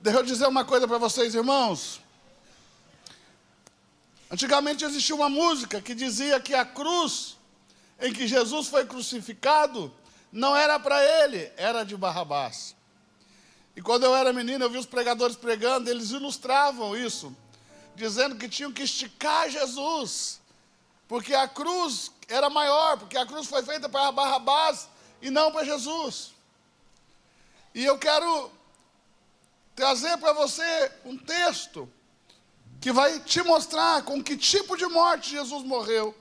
Deixa eu dizer uma coisa para vocês, irmãos. Antigamente existia uma música que dizia que a cruz em que Jesus foi crucificado não era para ele, era de Barrabás. E quando eu era menino, eu vi os pregadores pregando, eles ilustravam isso, dizendo que tinham que esticar Jesus, porque a cruz era maior, porque a cruz foi feita para Barrabás e não para Jesus. E eu quero trazer para você um texto que vai te mostrar com que tipo de morte Jesus morreu.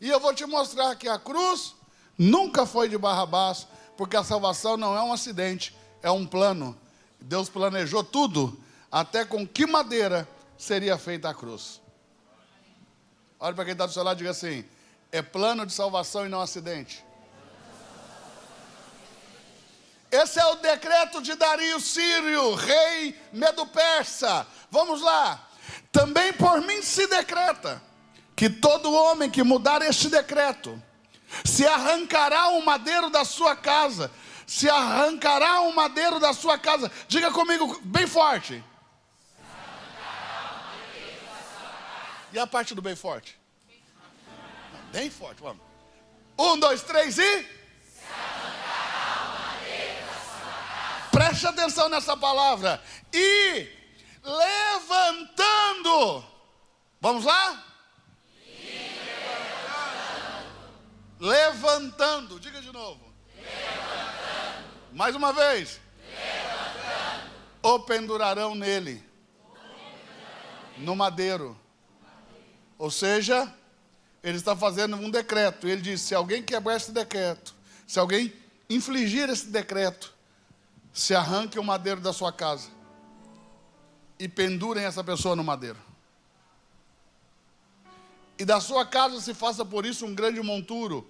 E eu vou te mostrar que a cruz nunca foi de Barrabás, porque a salvação não é um acidente, é um plano. Deus planejou tudo, até com que madeira seria feita a cruz. Olha para quem está do seu lado e diga assim: é plano de salvação e não acidente. Esse é o decreto de Dario Sírio, rei Medo-Persa. Vamos lá. Também por mim se decreta que todo homem que mudar este decreto se arrancará um madeiro da sua casa. Se arrancará um madeiro da sua casa. Diga comigo bem forte. E a parte do bem forte? Bem forte, vamos. 1, 2, 3 e... Preste atenção nessa palavra. E levantando. Vamos lá? Levantando. Diga de novo. Levantando. Mais uma vez. Levantando. O pendurarão nele. No madeiro. Ou seja, ele está fazendo um decreto. Ele diz: se alguém quebrar esse decreto, se alguém infligir esse decreto, se arranque o madeiro da sua casa e pendurem essa pessoa no madeiro. E da sua casa se faça por isso um grande monturo.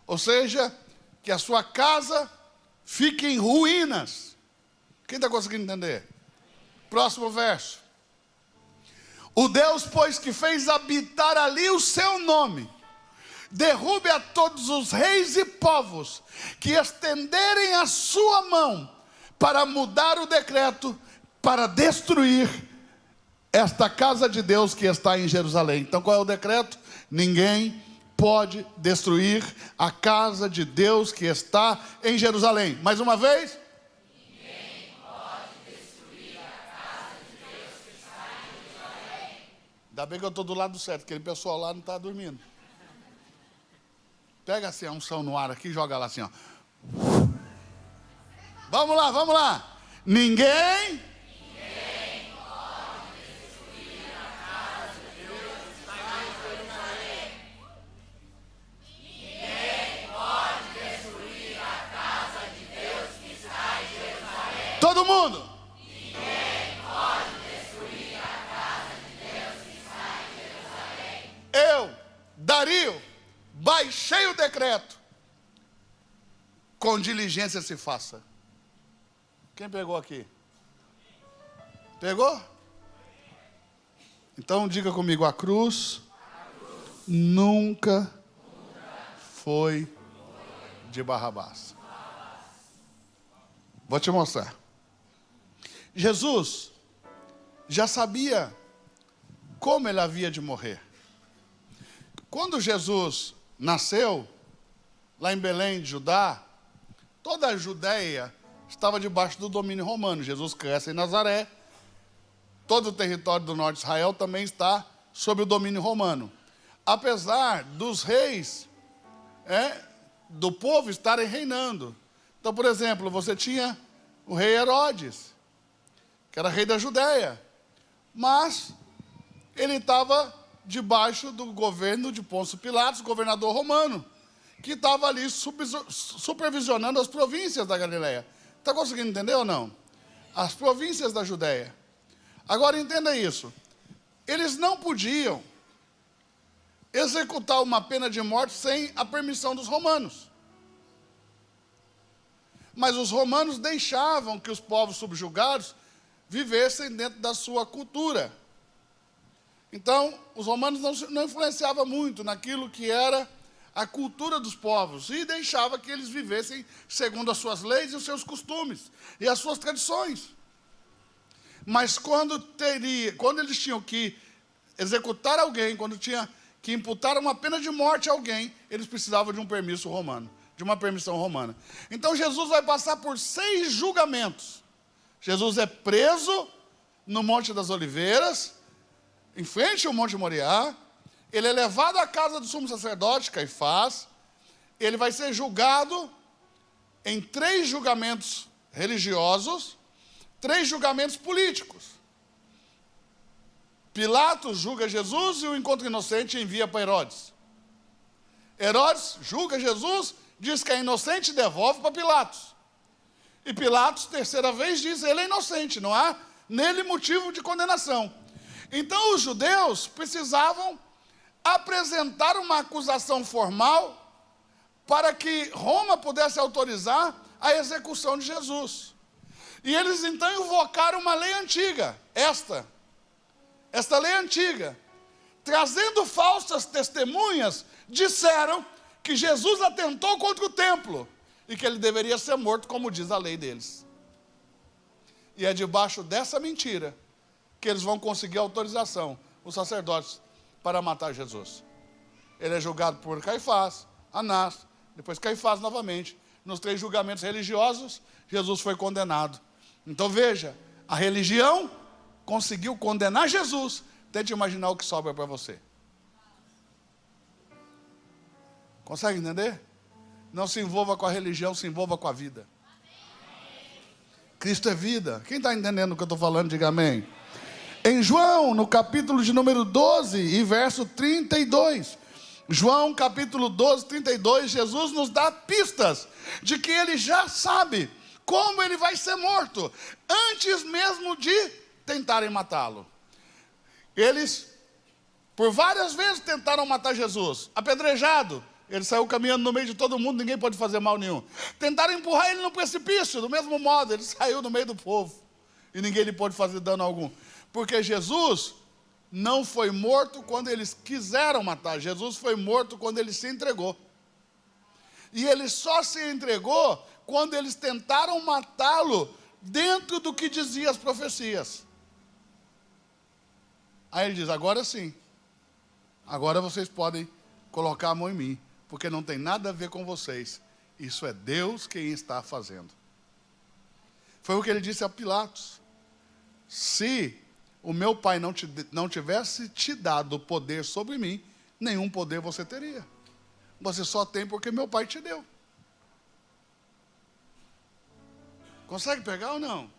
Ou seja, que a sua casa fique em ruínas. Quem está conseguindo entender? Próximo verso. O Deus, pois, que fez habitar ali o seu nome, derrube a todos os reis e povos que estenderem a sua mão para mudar o decreto, para destruir esta casa de Deus que está em Jerusalém. Então qual é o decreto? Ninguém pode destruir a casa de Deus que está em Jerusalém. Mais uma vez. Ninguém pode destruir a casa de Deus que está em Jerusalém. Ainda bem que eu estou do lado certo, aquele pessoal lá não está dormindo. Pega assim a unção no ar aqui e joga lá assim, ó. Vamos lá, vamos lá. Ninguém pode destruir a casa de Deus que está em Jerusalém. Ninguém pode destruir a casa de Deus que está em Jerusalém. todo mundo. Ninguém pode destruir a casa de Deus que está em Jerusalém. Eu, Dario, baixei o decreto. Com diligência se faça. Quem pegou aqui? Pegou? Então diga comigo: a cruz nunca foi de Barrabás. Vou te mostrar. Jesus já sabia como ele havia de morrer. Quando Jesus nasceu, lá em Belém de Judá, toda a Judéia estava debaixo do domínio romano. Jesus cresce em Nazaré. Todo o território do norte de Israel também está sob o domínio romano. Apesar dos reis do povo estarem reinando. Então, por exemplo, você tinha o rei Herodes, que era rei da Judéia. Mas ele estava debaixo do governo de Pôncio Pilatos, governador romano, que estava ali supervisionando as províncias da Galileia. Está conseguindo entender ou não? As províncias da Judéia. Agora entenda isso. Eles não podiam executar uma pena de morte sem a permissão dos romanos. Mas os romanos deixavam que os povos subjugados vivessem dentro da sua cultura. Então, os romanos não influenciavam muito naquilo que era a cultura dos povos e deixava que eles vivessem segundo as suas leis e os seus costumes e as suas tradições. Mas quando eles tinham que executar alguém, quando tinha que imputar uma pena de morte a alguém, eles precisavam de um permisso romano, de uma permissão romana. Então Jesus vai passar por 6 julgamentos. Jesus é preso no Monte das Oliveiras, em frente ao Monte Moriá. Ele é levado à casa do sumo sacerdote, Caifás. Ele vai ser julgado em 3 julgamentos religiosos, 3 julgamentos políticos. Pilatos julga Jesus e o encontra inocente e envia para Herodes. Herodes julga Jesus, diz que é inocente e devolve para Pilatos. E Pilatos, terceira vez, diz que ele é inocente, não há nele motivo de condenação. Então os judeus precisavam apresentar uma acusação formal para que Roma pudesse autorizar a execução de Jesus. E eles então invocaram uma lei antiga, esta lei antiga, trazendo falsas testemunhas, disseram que Jesus atentou contra o templo e que ele deveria ser morto, como diz a lei deles. E é debaixo dessa mentira que eles vão conseguir autorização, os sacerdotes, para matar Jesus. Ele é julgado por Caifás, Anás, depois Caifás novamente. Nos 3 julgamentos religiosos, Jesus foi condenado. Então veja, a religião conseguiu condenar Jesus. Tente imaginar o que sobra para você. Consegue entender? Não se envolva com a religião, se envolva com a vida. Cristo é vida. Quem está entendendo o que eu estou falando, diga amém. Em João, no capítulo de número 12 e verso 32. João capítulo 12, 32, Jesus nos dá pistas de que ele já sabe como ele vai ser morto, antes mesmo de tentarem matá-lo. Eles, por várias vezes, tentaram matar Jesus. Apedrejado, ele saiu caminhando no meio de todo mundo, ninguém pode fazer mal nenhum. Tentaram empurrar ele no precipício, do mesmo modo, ele saiu no meio do povo. E ninguém lhe pôde fazer dano algum. Porque Jesus não foi morto quando eles quiseram matar. Jesus foi morto quando ele se entregou. E ele só se entregou quando eles tentaram matá-lo dentro do que diziam as profecias. Aí ele diz, agora sim. Agora vocês podem colocar a mão em mim, porque não tem nada a ver com vocês. Isso é Deus quem está fazendo. Foi o que ele disse a Pilatos. Se o meu pai não tivesse te dado poder sobre mim, nenhum poder você teria. Você só tem porque meu pai te deu. Consegue pegar ou não?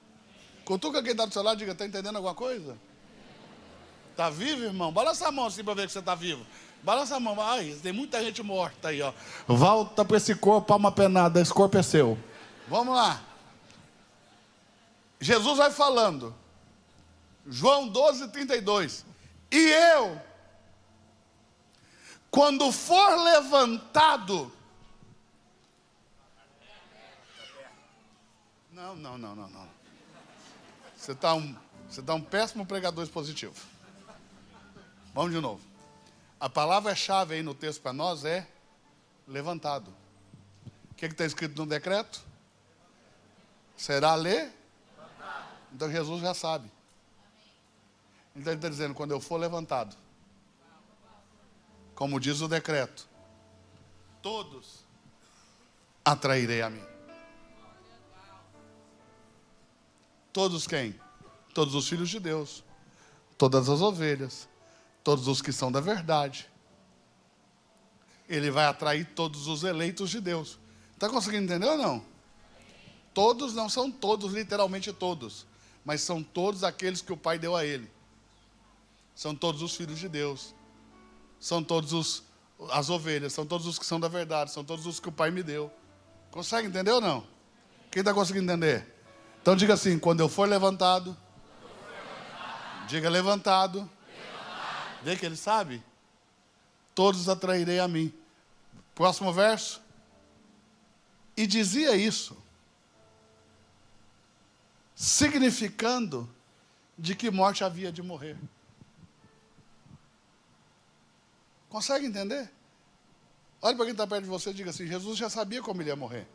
Cutuca quem está do seu lado e diga, está entendendo alguma coisa? Está vivo, irmão? Balança a mão assim para ver que você está vivo. Balança a mão. Ai, tem muita gente morta aí, ó. Volta para esse corpo, palma penada. Esse corpo é seu. Vamos lá. Jesus vai falando. João 12, 32. E eu, quando for levantado... Não. Você está um péssimo pregador expositivo. Vamos de novo. A palavra-chave aí no texto para nós é levantado. O que está escrito no decreto? Será levantado. Então Jesus já sabe. Então ele está dizendo, quando eu for levantado, como diz o decreto, todos atrairei a mim. Todos quem? Todos os filhos de Deus, todas as ovelhas, todos os que são da verdade. Ele vai atrair todos os eleitos de Deus. Está conseguindo entender ou não? Todos não são todos, literalmente todos, mas são todos aqueles que o Pai deu a ele. São todos os filhos de Deus. São todos as ovelhas, são todos os que são da verdade, são todos os que o Pai me deu. Consegue entender ou não? Quem está conseguindo entender? Então diga assim, quando eu for levantado, diga levantado. Vê que ele sabe? Todos atrairei a mim. Próximo verso. E dizia isso, significando de que morte havia de morrer. Consegue entender? Olha para quem está perto de você e diga assim, Jesus já sabia como ele ia morrer.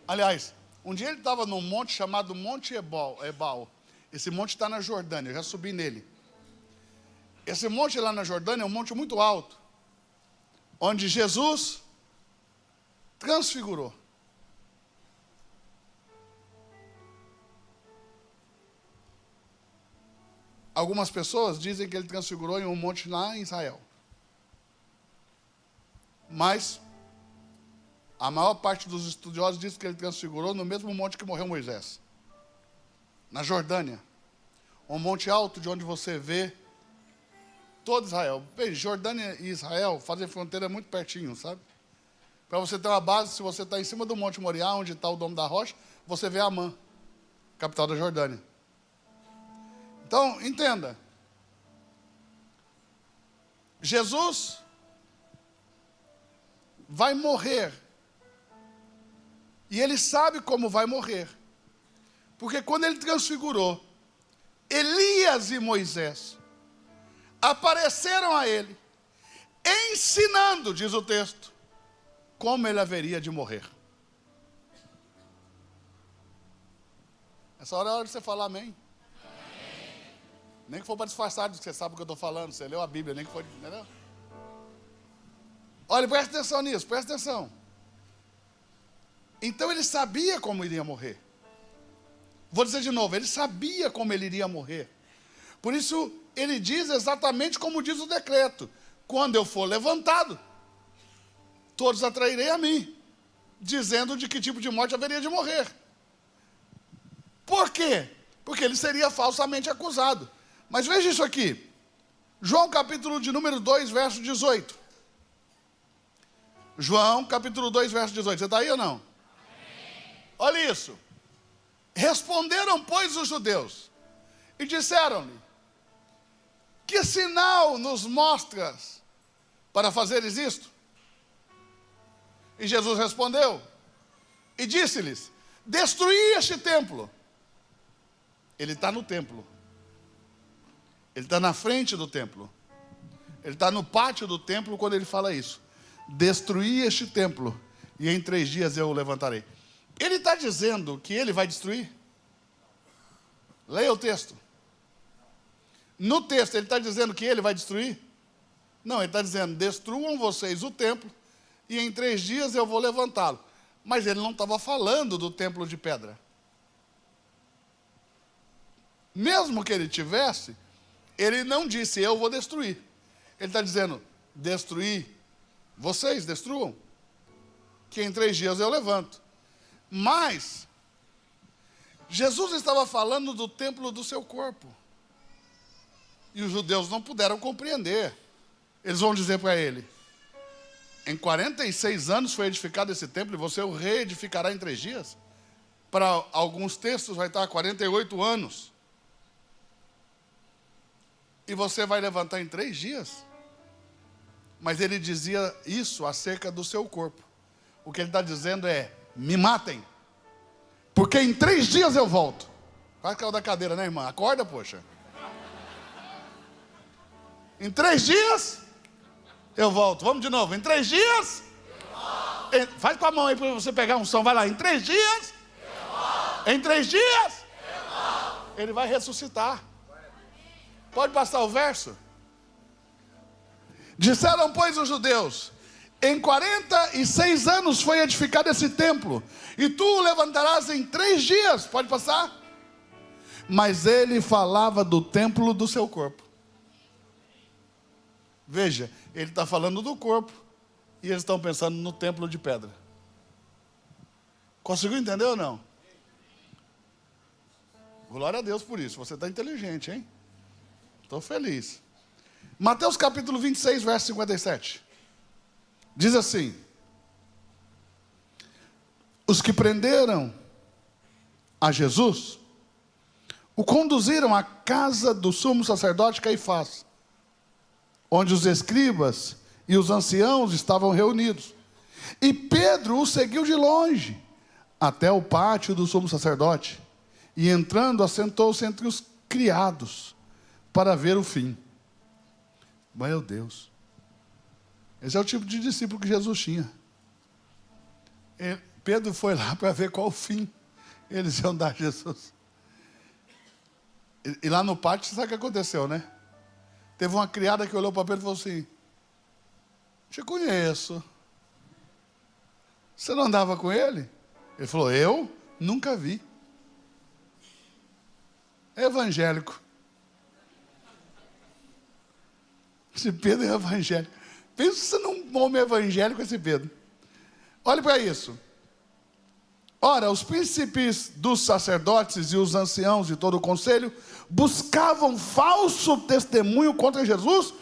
Aliás, Um dia ele estava num monte chamado Monte Ebal. Esse monte está na Jordânia, eu já subi nele. Esse monte lá na Jordânia é um monte muito alto, onde Jesus transfigurou. Algumas pessoas dizem que ele transfigurou em um monte lá em Israel. Mas a maior parte dos estudiosos diz que ele transfigurou no mesmo monte que morreu Moisés, na Jordânia. Um monte alto de onde você vê todo Israel. Bem, Jordânia e Israel fazem fronteira muito pertinho, sabe? Para você ter uma base, se você está em cima do Monte Moriá, onde está o Domo da Rocha, você vê Amã, capital da Jordânia. Então, entenda. Jesus vai morrer. E ele sabe como vai morrer. Porque quando ele transfigurou, Elias e Moisés apareceram a ele, ensinando, diz o texto, como ele haveria de morrer. Essa hora é a hora de você falar amém. Nem que for para disfarçar de que você sabe o que eu estou falando. Você leu a Bíblia, nem que for... Entendeu? Olha, presta atenção nisso, presta atenção. Então ele sabia como iria morrer. Vou dizer de novo, ele sabia como ele iria morrer. Por isso, ele diz exatamente como diz o decreto. Quando eu for levantado, todos atrairei a mim, dizendo de que tipo de morte haveria de morrer. Por quê? Porque ele seria falsamente acusado. Mas veja isso aqui. João capítulo de número 2, verso 18. João capítulo 2, verso 18. Você está aí ou não? Amém. Olha isso. Responderam, pois, os judeus e disseram-lhe: que sinal nos mostras para fazeres isto? E Jesus respondeu e disse-lhes: destruí este templo. Ele está no templo. Ele está na frente do templo. Ele está no pátio do templo quando ele fala isso. Destruí este templo e em 3 dias eu o levantarei. Ele está dizendo que ele vai destruir? Leia o texto. No texto ele está dizendo que ele vai destruir? Não, ele está dizendo: destruam vocês o templo e em 3 dias eu vou levantá-lo. Mas ele não estava falando do templo de pedra. Mesmo que ele tivesse, ele não disse: eu vou destruir. Ele está dizendo: destruir, vocês destruam, que em 3 dias eu levanto. Mas Jesus estava falando do templo do seu corpo. E os judeus não puderam compreender. Eles vão dizer para ele: em 46 anos foi edificado esse templo e você o reedificará em 3 dias? Para alguns textos vai estar 48 anos. E você vai levantar em 3 dias? Mas ele dizia isso acerca do seu corpo. O que ele está dizendo é: me matem, porque em 3 dias eu volto. Quase caiu da cadeira, né, irmã? Acorda, poxa. Em 3 dias eu volto. Vamos de novo. Em 3 dias eu volto. Faz com a mão aí para você pegar um som. Vai lá. Em 3 dias eu volto. Em 3 dias eu volto. Ele vai ressuscitar. Pode passar o verso? Disseram, pois, os judeus: em 46 anos foi edificado esse templo, e tu o levantarás em 3 dias. Pode passar? Mas ele falava do templo do seu corpo. Veja, ele está falando do corpo, e eles estão pensando no templo de pedra. Conseguiu entender ou não? Glória a Deus por isso. Você está inteligente, hein? Estou feliz. Mateus capítulo 26, verso 57. Diz assim: os que prenderam a Jesus o conduziram à casa do sumo sacerdote Caifás, onde os escribas e os anciãos estavam reunidos. E Pedro o seguiu de longe até o pátio do sumo sacerdote, e entrando assentou-se entre os criados para ver o fim. Meu Deus. Esse é o tipo de discípulo que Jesus tinha. Pedro foi lá para ver qual o fim Eles iam dar Jesus. E lá no pátio, você sabe o que aconteceu, né? Teve uma criada que olhou para Pedro e falou assim: te conheço. Você não andava com ele? Ele falou: eu nunca vi. É evangélico. Esse Pedro é evangélico. Pensa num homem evangélico, esse Pedro. Olhe para isso. Ora, os príncipes dos sacerdotes e os anciãos de todo o conselho buscavam falso testemunho contra Jesus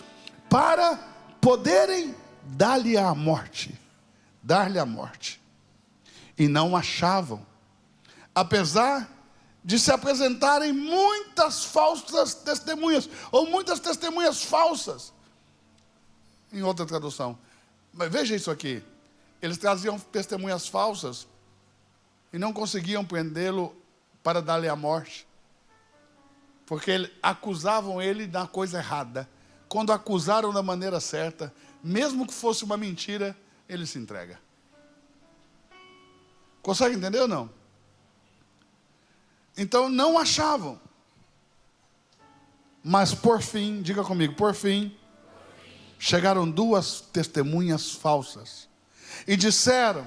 para poderem dar-lhe a morte. E não achavam. Apesar de se apresentarem muitas falsas testemunhas, ou muitas testemunhas falsas, em outra tradução. Mas veja isso aqui. Eles traziam testemunhas falsas e não conseguiam prendê-lo para dar-lhe a morte. Porque acusavam ele da coisa errada. Quando acusaram da maneira certa, mesmo que fosse uma mentira, ele se entrega. Consegue entender ou não? Então não achavam. Mas por fim, diga comigo, por fim, chegaram duas testemunhas falsas. E disseram: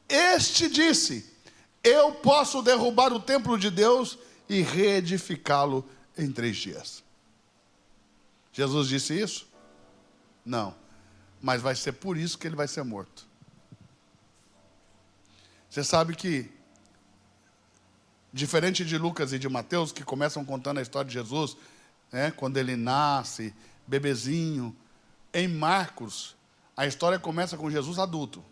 este disse, eu posso derrubar o templo de Deus e reedificá-lo em 3 dias. Jesus disse isso? Não. Mas vai ser por isso que ele vai ser morto. Você sabe que, diferente de Lucas e de Mateus, que começam contando a história de Jesus, né, quando ele nasce, bebezinho, em Marcos, a história começa com Jesus adulto,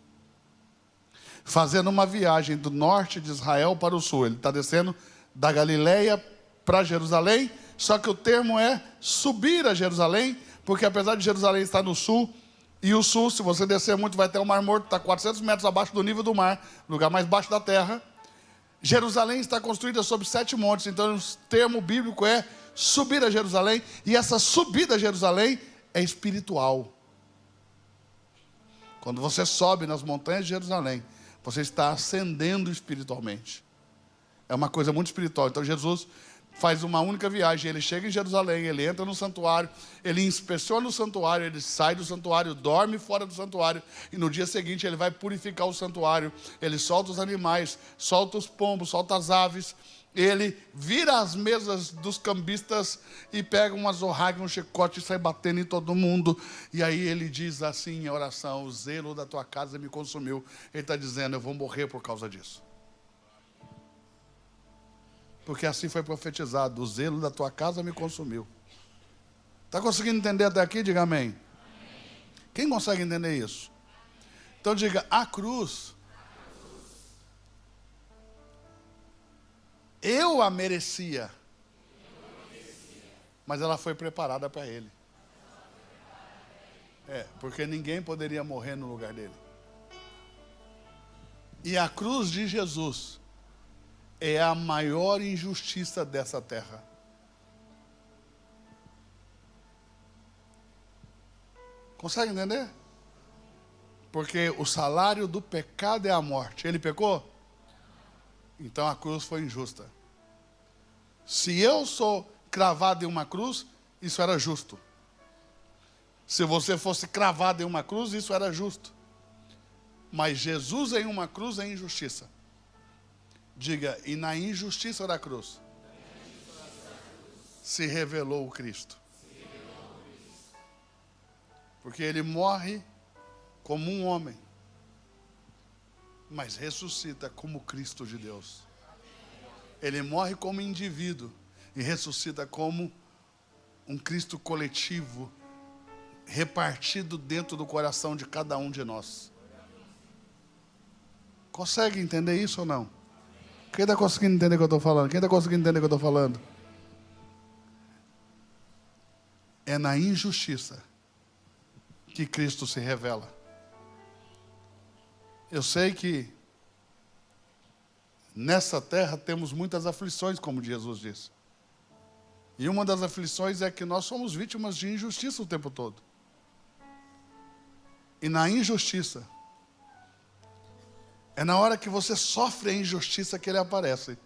fazendo uma viagem do norte de Israel para o sul. Ele está descendo da Galileia para Jerusalém, só que o termo é subir a Jerusalém, porque apesar de Jerusalém estar no sul, e o sul, se você descer muito, vai ter o Mar Morto, está 400 metros abaixo do nível do mar, lugar mais baixo da terra. Jerusalém está construída sobre 7 montes, então o termo bíblico é subir a Jerusalém, e essa subida a Jerusalém é espiritual. Quando você sobe nas montanhas de Jerusalém, você está ascendendo espiritualmente. É uma coisa muito espiritual. Então Jesus faz uma única viagem, ele chega em Jerusalém, ele entra no santuário, ele inspeciona o santuário, ele sai do santuário, dorme fora do santuário, e no dia seguinte ele vai purificar o santuário, ele solta os animais, solta os pombos, solta as aves, ele vira as mesas dos cambistas e pega uma zorraga, um chicote e sai batendo em todo mundo. E aí ele diz assim em oração: o zelo da tua casa me consumiu. Ele está dizendo: eu vou morrer por causa disso. Porque assim foi profetizado: o zelo da tua casa me consumiu. Está conseguindo entender até aqui? Diga amém. Amém. Quem consegue entender isso? Então diga: a cruz, eu a merecia, mas ela foi preparada para ele. Porque ninguém poderia morrer no lugar dele. E a cruz de Jesus é a maior injustiça dessa terra. Consegue entender? Porque o salário do pecado é a morte. Ele pecou? Então a cruz foi injusta. Se eu sou cravado em uma cruz, isso era justo. Se você fosse cravado em uma cruz, isso era justo. Mas Jesus em uma cruz é injustiça. Diga: e na injustiça da cruz se revelou o Cristo. Porque ele morre como um homem, mas ressuscita como Cristo de Deus. Ele morre como indivíduo e ressuscita como um Cristo coletivo, repartido dentro do coração de cada um de nós. Consegue entender isso ou não? Quem está conseguindo entender o que eu estou falando? Quem está conseguindo entender o que eu estou falando? É na injustiça que Cristo se revela. Eu sei que nessa terra temos muitas aflições, como Jesus disse. E uma das aflições é que nós somos vítimas de injustiça o tempo todo. E na injustiça É na hora que você sofre a injustiça que ele aparece.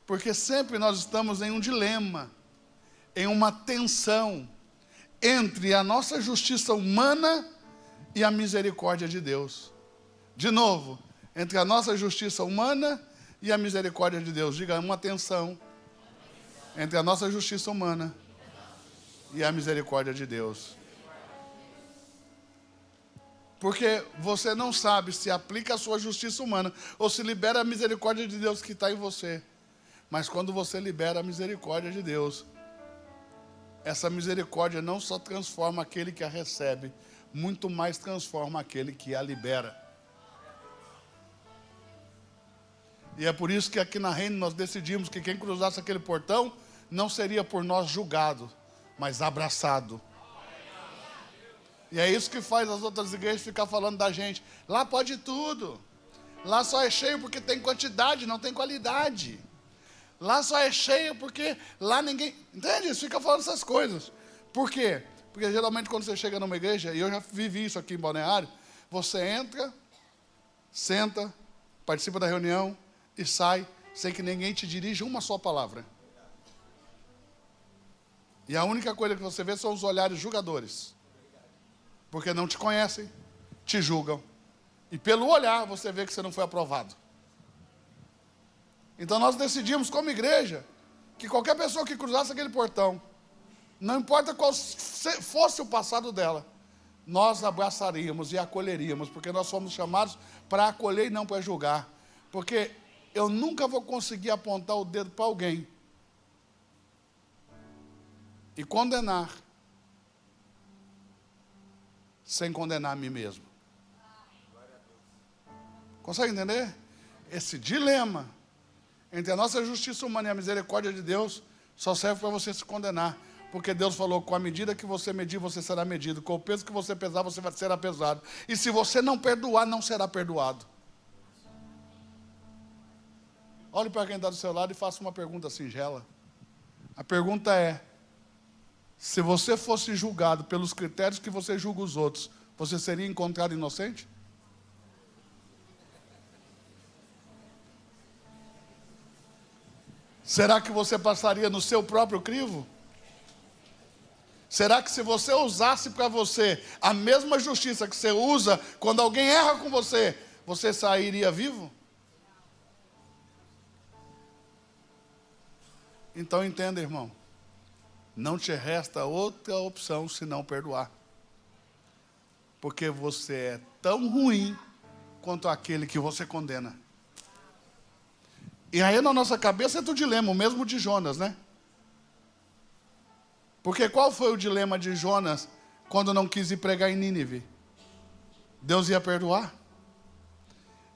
Porque sempre nós estamos em um dilema, em uma tensão entre a nossa justiça humana e a misericórdia de Deus. De novo, entre a nossa justiça humana e a misericórdia de Deus. Diga, uma tensão entre a nossa justiça humana e a misericórdia de Deus. Porque você não sabe se aplica a sua justiça humana ou se libera a misericórdia de Deus que está em você. Mas quando você libera a misericórdia de Deus, essa misericórdia não só transforma aquele que a recebe, muito mais transforma aquele que a libera. E é por isso que aqui na Reino nós decidimos que quem cruzasse aquele portão não seria por nós julgado, mas abraçado. E é isso que faz as outras igrejas ficar falando da gente. Lá pode tudo. Lá só é cheio porque tem quantidade, não tem qualidade. Lá só é cheio porque lá ninguém... Entende? Eles ficam falando essas coisas. Por quê? Porque geralmente quando você chega numa igreja, e eu já vivi isso aqui em Balneário, você entra, senta, participa da reunião e sai sem que ninguém te dirija uma só palavra. E a única coisa que você vê são os olhares julgadores. Porque não te conhecem, te julgam. E pelo olhar você vê que você não foi aprovado. Então nós decidimos como igreja que qualquer pessoa que cruzasse aquele portão, não importa qual fosse o passado dela, nós abraçaríamos e acolheríamos, porque nós somos chamados para acolher e não para julgar. Porque eu nunca vou conseguir apontar o dedo para alguém e condenar sem condenar a mim mesmo. Consegue entender? Esse dilema entre a nossa justiça humana e a misericórdia de Deus só serve para você se condenar. Porque Deus falou, com a medida que você medir, você será medido. Com o peso que você pesar, você será pesado. E se você não perdoar, não será perdoado. Olhe para quem está do seu lado e faça uma pergunta singela. A pergunta é, se você fosse julgado pelos critérios que você julga os outros, você seria encontrado inocente? Será que você passaria no seu próprio crivo? Será que se você usasse para você a mesma justiça que você usa quando alguém erra com você, você sairia vivo? Então entenda, irmão, não te resta outra opção senão perdoar. Porque você é tão ruim quanto aquele que você condena. E aí na nossa cabeça é do dilema, o mesmo de Jonas, né? Porque qual foi o dilema de Jonas quando não quis ir pregar em Nínive? Deus ia perdoar?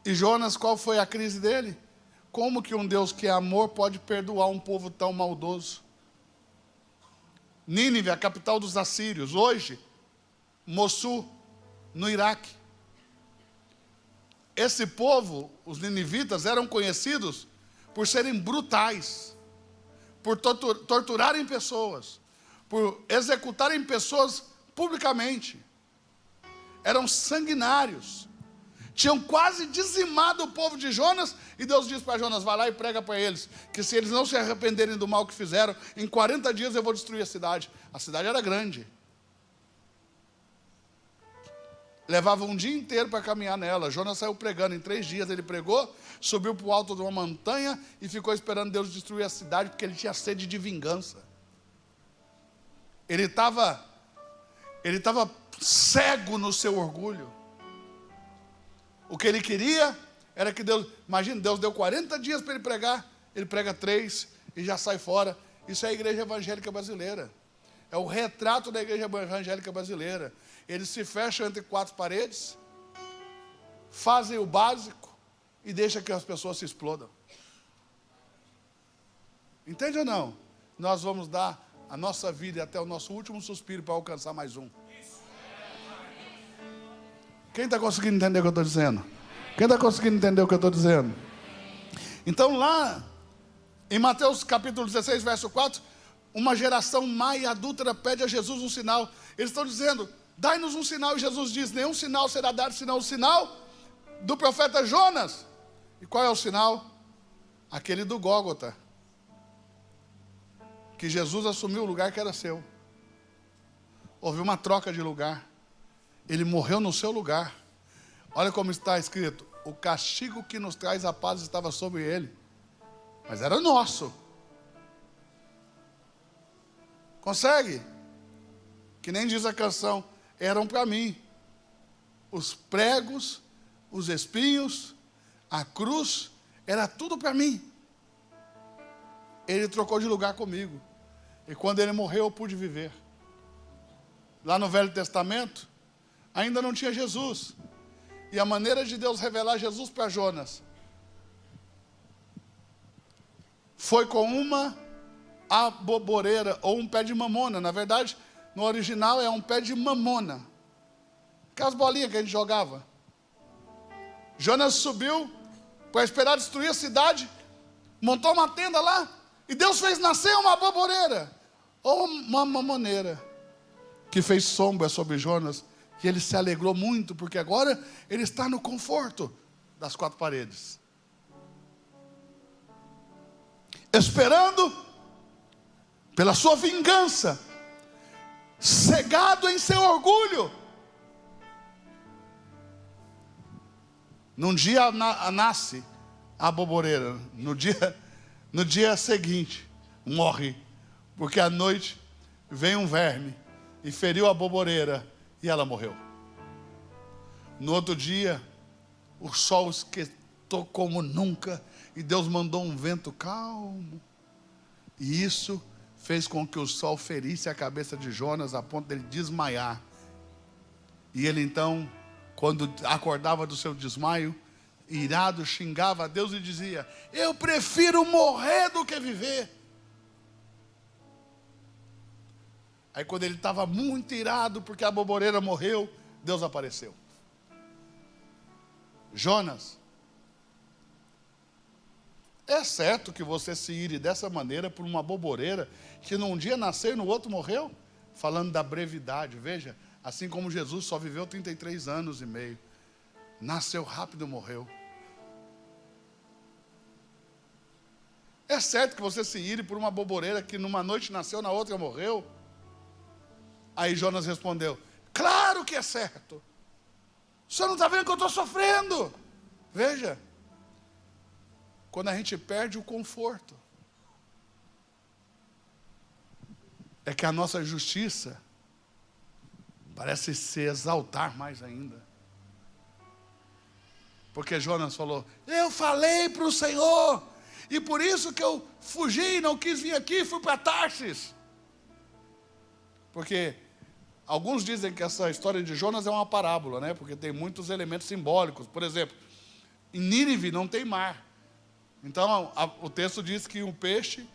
E Jonas, qual foi a crise dele? Como que um Deus que é amor pode perdoar um povo tão maldoso? Nínive, a capital dos assírios, hoje, Mossul, no Iraque. Esse povo, os ninivitas, eram conhecidos por serem brutais, por torturarem pessoas, por executarem pessoas publicamente. Eram sanguinários. Tinham quase dizimado o povo de Jonas, e Deus disse para Jonas, vai lá e prega para eles, que se eles não se arrependerem do mal que fizeram, em 40 dias eu vou destruir a cidade. A cidade era grande. Levava um dia inteiro para caminhar nela. Jonas saiu pregando, em 3 dias ele pregou, subiu para o alto de uma montanha e ficou esperando Deus destruir a cidade, porque ele tinha sede de vingança. Ele estava cego no seu orgulho. O que ele queria era que Deus... Imagina, Deus deu 40 dias para ele pregar. Ele prega 3 e já sai fora. Isso é a igreja evangélica brasileira. É o retrato da igreja evangélica brasileira. Eles se fecham entre 4 paredes, fazem o básico e deixam que as pessoas se explodam. Entende ou não? Nós vamos dar a nossa vida até o nosso último suspiro para alcançar mais um. Quem está conseguindo entender o que eu estou dizendo? Quem está conseguindo entender o que eu estou dizendo? Então lá, em Mateus capítulo 16, verso 4, uma geração má e adúltera pede a Jesus um sinal. Eles estão dizendo, dai-nos um sinal. E Jesus diz: nenhum sinal será dado, senão o sinal do profeta Jonas. E qual é o sinal? Aquele do Gólgota, que Jesus assumiu o lugar que era seu. Houve uma troca de lugar. Ele morreu no seu lugar. Olha como está escrito: o castigo que nos traz a paz estava sobre ele, mas era nosso. Consegue? Que nem diz a canção: eram para mim os pregos, os espinhos, a cruz, era tudo para mim. Ele trocou de lugar comigo. E quando ele morreu, eu pude viver. Lá no Velho Testamento, ainda não tinha Jesus. E a maneira de Deus revelar Jesus para Jonas foi com uma aboboreira, ou um pé de mamona. Na verdade, no original é um pé de mamona. Aquelas bolinhas que a gente jogava. Jonas subiu para esperar destruir a cidade, montou uma tenda lá, e Deus fez nascer uma aboboreira, ou uma mamoneira, que fez sombra sobre Jonas, e ele se alegrou muito, porque agora ele está no conforto das quatro paredes, esperando pela sua vingança, cegado em seu orgulho. Num dia nasce a aboboreira, no dia seguinte morre, porque à noite vem um verme e feriu a aboboreira e ela morreu. No outro dia, o sol esquentou como nunca e Deus mandou um vento calmo, e isso fez com que o sol ferisse a cabeça de Jonas a ponto dele desmaiar. E ele então, quando acordava do seu desmaio, irado, xingava a Deus e dizia: eu prefiro morrer do que viver. Aí quando ele estava muito irado porque a aboboreira morreu, Deus apareceu. Jonas, é certo que você se ire dessa maneira por uma aboboreira que num dia nasceu e no outro morreu? Falando da brevidade, veja, assim como Jesus só viveu 33 anos e meio. Nasceu rápido e morreu. É certo que você se ire por uma aboboreira que numa noite nasceu, na outra morreu? Aí Jonas respondeu: claro que é certo. O senhor não está vendo que eu estou sofrendo? Veja, quando a gente perde o conforto, é que a nossa justiça parece se exaltar mais ainda. Porque Jonas falou: eu falei para o Senhor, e por isso que eu fugi, não quis vir aqui, fui para Tarsis. Porque alguns dizem que essa história de Jonas é uma parábola, né? Porque tem muitos elementos simbólicos. Por exemplo, em Nínive não tem mar. Então o texto diz que um peixe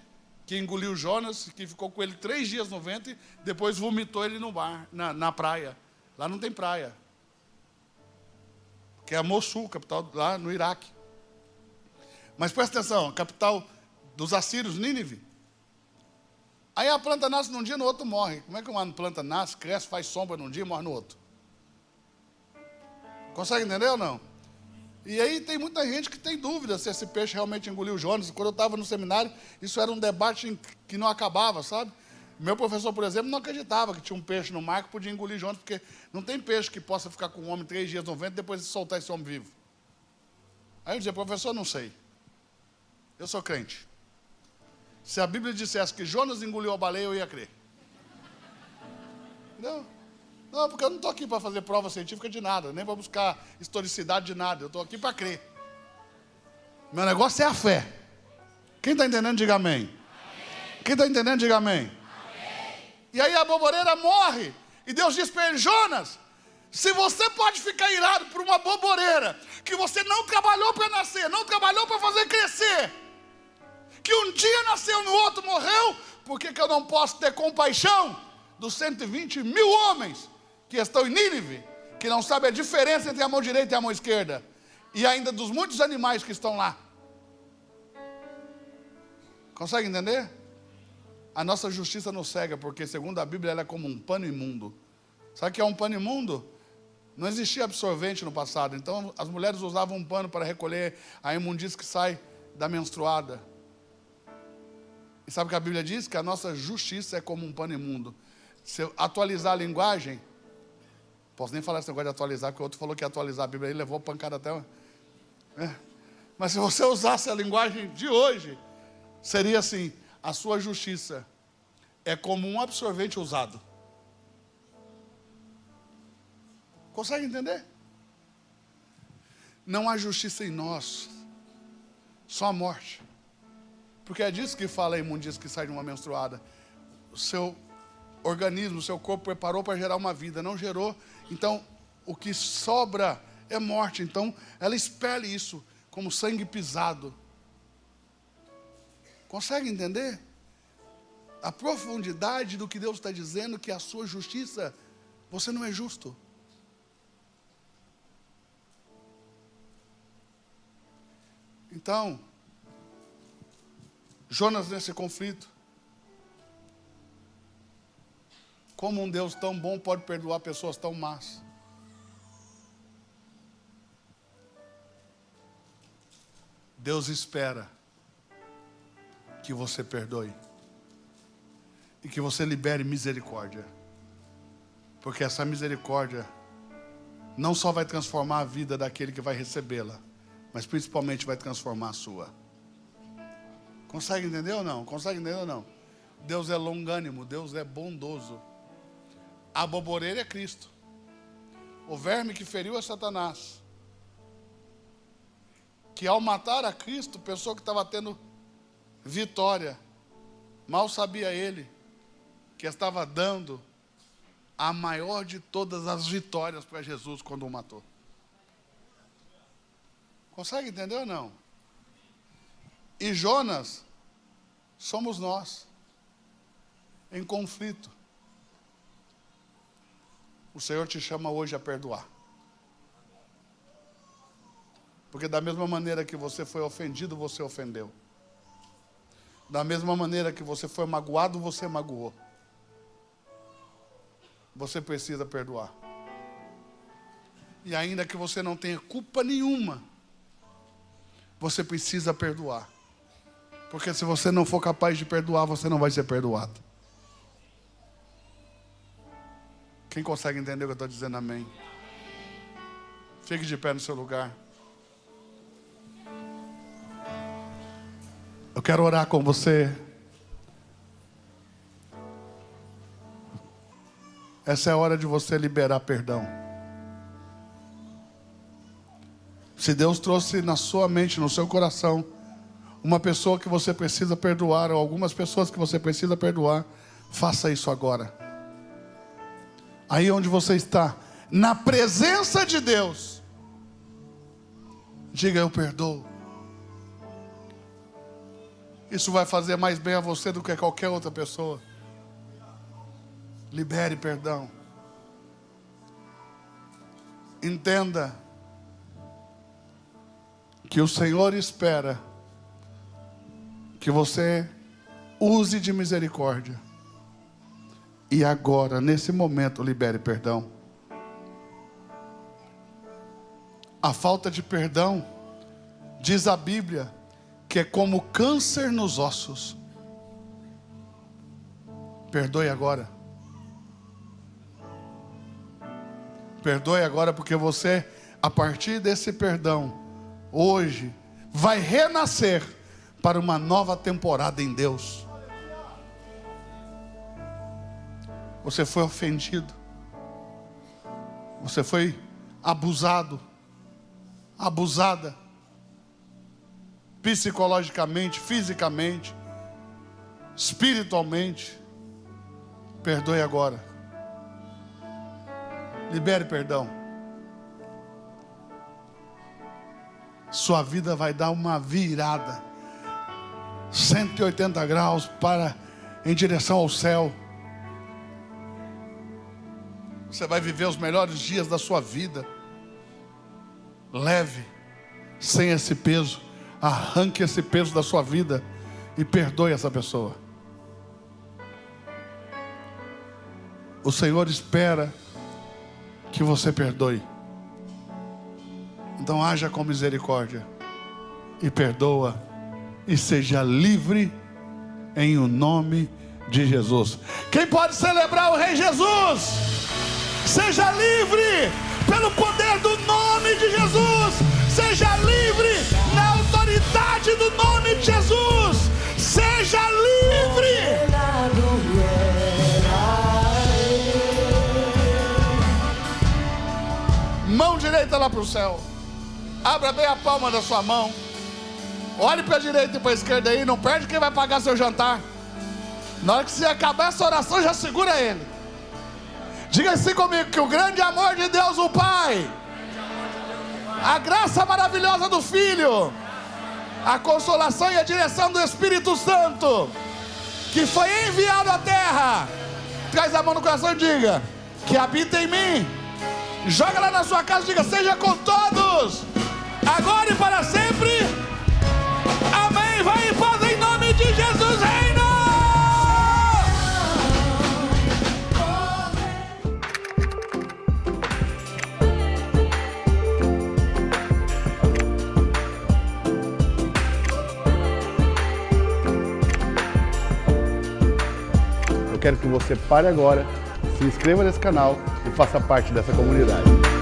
que engoliu Jonas, que ficou com ele 3 dias no ventre, depois vomitou ele no mar, na praia. Lá não tem praia. Que é Mossul, capital lá no Iraque. Mas presta atenção, capital dos assírios, Nínive. Aí a planta nasce num dia, no outro morre. Como é que uma planta nasce, cresce, faz sombra num dia e morre no outro? Consegue entender ou não? E aí tem muita gente que tem dúvida se esse peixe realmente engoliu Jonas. Quando eu estava no seminário, isso era um debate que não acabava, sabe? Meu professor, por exemplo, não acreditava que tinha um peixe no mar que podia engolir Jonas, porque não tem peixe que possa ficar com um homem 3 dias no vento e depois soltar esse homem vivo. Aí eu dizia: professor, não sei. Eu sou crente. Se a Bíblia dissesse que Jonas engoliu a baleia, eu ia crer. Entendeu? Não, porque eu não estou aqui para fazer prova científica de nada, nem para buscar historicidade de nada. Eu estou aqui para crer. Meu negócio é a fé. Quem está entendendo, diga amém. Amém. Quem está entendendo, diga amém. Amém. E aí a aboboreira morre. E Deus diz para ele: Jonas, se você pode ficar irado por uma aboboreira que você não trabalhou para nascer, não trabalhou para fazer crescer, que um dia nasceu, no outro morreu, por que eu não posso ter compaixão dos 120 mil homens que estão em Nínive, que não sabem a diferença entre a mão direita e a mão esquerda, e ainda dos muitos animais que estão lá? Consegue entender? A nossa justiça nos cega, porque segundo a Bíblia ela é como um pano imundo. Sabe o que é um pano imundo? Não existia absorvente no passado, então as mulheres usavam um pano para recolher a imundícia que sai da menstruada. E sabe o que a Bíblia diz? Que a nossa justiça é como um pano imundo. Se eu atualizar a linguagem, posso nem falar esse negócio de atualizar, porque o outro falou que ia atualizar a Bíblia, ele levou pancada até... Mas se você usasse a linguagem de hoje, seria assim: a sua justiça é como um absorvente usado. Consegue entender? Não há justiça em nós, só a morte. Porque é disso que fala a imundícia que sai de uma menstruada. O seu organismo, o seu corpo preparou para gerar uma vida, não gerou. Então, o que sobra é morte. Então, ela expele isso como sangue pisado. Consegue entender? A profundidade do que Deus está dizendo, que a sua justiça, você não é justo. Então, Jonas nesse conflito, como um Deus tão bom pode perdoar pessoas tão más? Deus espera que você perdoe e que você libere misericórdia, porque essa misericórdia não só vai transformar a vida daquele que vai recebê-la, mas principalmente vai transformar a sua. Consegue entender ou não? Consegue entender ou não? Deus é longânimo, Deus é bondoso. A boboreira é Cristo. O verme que feriu é Satanás. Que ao matar a Cristo, pensou que estava tendo vitória. Mal sabia ele que estava dando a maior de todas as vitórias para Jesus quando o matou. Consegue entender ou não? E Jonas somos nós, em conflito. O Senhor te chama hoje a perdoar. Porque da mesma maneira que você foi ofendido, você ofendeu. Da mesma maneira que você foi magoado, você magoou. Você precisa perdoar. E ainda que você não tenha culpa nenhuma, você precisa perdoar. Porque se você não for capaz de perdoar, você não vai ser perdoado. Quem consegue entender o que eu estou dizendo? Amém. Fique de pé no seu lugar. Eu quero orar com você. Essa é a hora de você liberar perdão. Se Deus trouxe na sua mente, no seu coração, uma pessoa que você precisa perdoar, ou algumas pessoas que você precisa perdoar, faça isso agora. Aí onde você está, na presença de Deus, diga: eu perdoo. Isso vai fazer mais bem a você do que a qualquer outra pessoa. Libere perdão. Entenda que o Senhor espera que você use de misericórdia. E agora, nesse momento, libere perdão. A falta de perdão, diz a Bíblia, que é como câncer nos ossos. Perdoe agora. Perdoe agora, porque você, a partir desse perdão, hoje, vai renascer para uma nova temporada em Deus. Você foi ofendido. Você foi abusado, abusada, psicologicamente, fisicamente, espiritualmente. Perdoe agora. Libere perdão. Sua vida vai dar uma virada 180 graus em direção ao céu. Você vai viver os melhores dias da sua vida. Leve, sem esse peso. Arranque esse peso da sua vida e perdoe essa pessoa. O Senhor espera que você perdoe. Então haja com misericórdia e perdoa e seja livre em o nome de Jesus. Quem pode celebrar o Rei Jesus? Seja livre pelo poder do nome de Jesus. Seja livre na autoridade do nome de Jesus. Seja livre. Mão direita lá para o céu. Abra bem a palma da sua mão. Olhe para a direita e para a esquerda aí. Não perde quem vai pagar seu jantar. Na hora que você acabar essa oração, já segura ele. Diga assim comigo: que o grande amor de Deus o Pai, a graça maravilhosa do Filho, a consolação e a direção do Espírito Santo, que foi enviado à terra, traz a mão no coração e diga: que habita em mim. Joga lá na sua casa e diga: seja com todos, agora e para sempre. Amém. Vai em paz em nome de Jesus. Reina. Eu quero que você pare agora, se inscreva nesse canal e faça parte dessa comunidade.